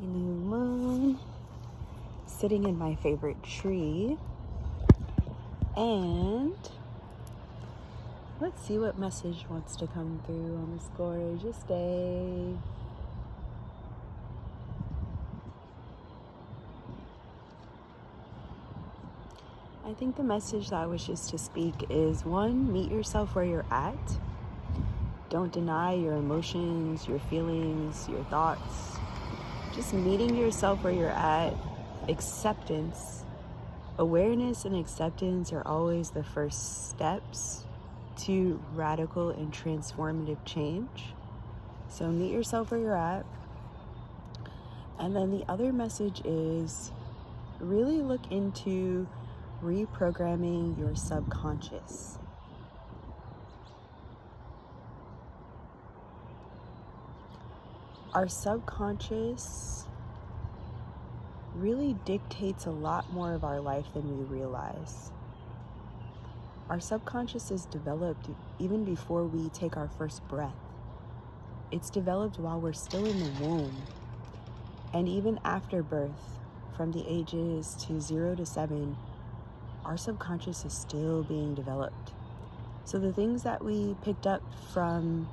new moon, sitting in my favorite tree, and let's see what message wants to come through on this gorgeous day. I think the message that wishes to speak is, one, meet yourself where you're at. Don't deny your emotions, your feelings, your thoughts. Just meeting yourself where you're at. Acceptance. Awareness and acceptance are always the first steps to radical and transformative change. So meet yourself where you're at. And then the other message is really look into reprogramming your subconscious. Our subconscious really dictates a lot more of our life than we realize. Our subconscious is developed even before we take our first breath. It's developed while we're still in the womb. And even after birth, from the ages to 0 to 7, our subconscious is still being developed. So the things that we picked up from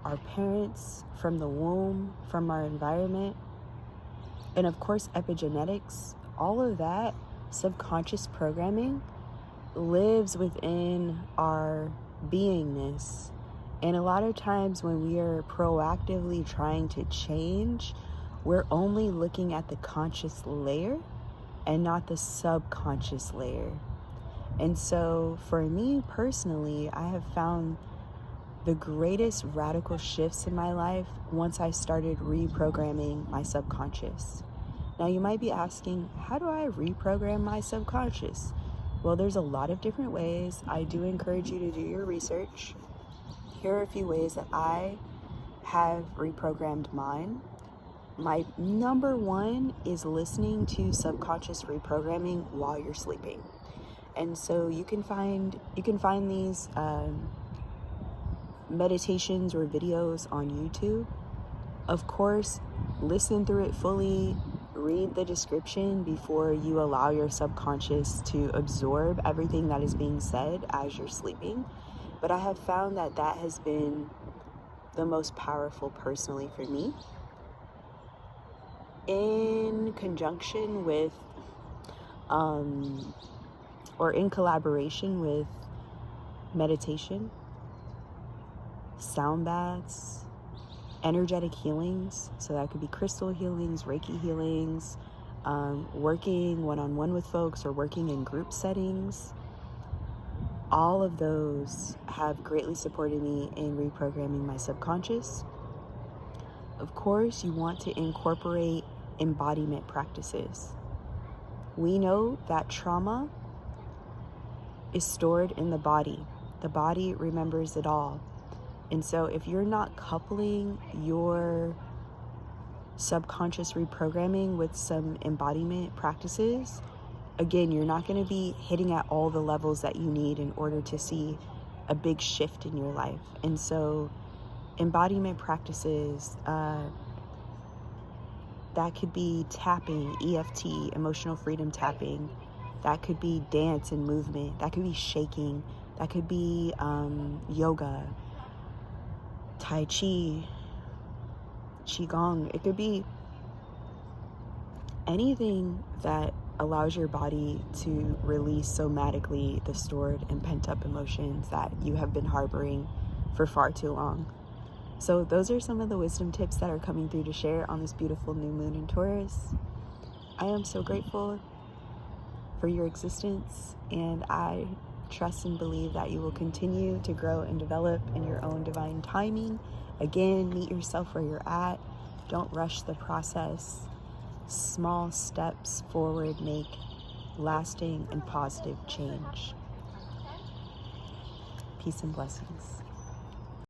our parents, from the womb, from our environment, and of course epigenetics, all of that subconscious programming lives within our beingness. And a lot of times when we are proactively trying to change, we're only looking at the conscious layer and not the subconscious layer. And so for me personally, I have found the greatest radical shifts in my life once I started reprogramming my subconscious. Now you might be asking, how do I reprogram my subconscious? Well, there's a lot of different ways. I do encourage you to do your research. Here are a few ways that I have reprogrammed mine. My number one is listening to subconscious reprogramming while you're sleeping. And so you can find these meditations or videos on YouTube. Of course, listen through it fully, read the description before you allow your subconscious to absorb everything that is being said as you're sleeping. But I have found that that has been the most powerful personally for me. In conjunction with, or in collaboration with meditation, sound baths, energetic healings, so that could be crystal healings, Reiki healings, working one-on-one with folks or working in group settings. All of those have greatly supported me in reprogramming my subconscious. Of course, you want to incorporate embodiment practices. We know that trauma is stored in the body. The body remembers it all. And so if you're not coupling your subconscious reprogramming with some embodiment practices, again, you're not going to be hitting at all the levels that you need in order to see a big shift in your life. And so embodiment practices, that could be tapping, EFT, emotional freedom tapping. That could be dance and movement. That could be shaking. That could be yoga, Tai Chi, Qigong. It could be anything that allows your body to release somatically the stored and pent-up emotions that you have been harboring for far too long. So those are some of the wisdom tips that are coming through to share on this beautiful new moon in Taurus. I am so grateful for your existence, and I trust and believe that you will continue to grow and develop in your own divine timing. Again, meet yourself where you're at. Don't rush the process. Small steps forward make lasting and positive change. Peace and blessings.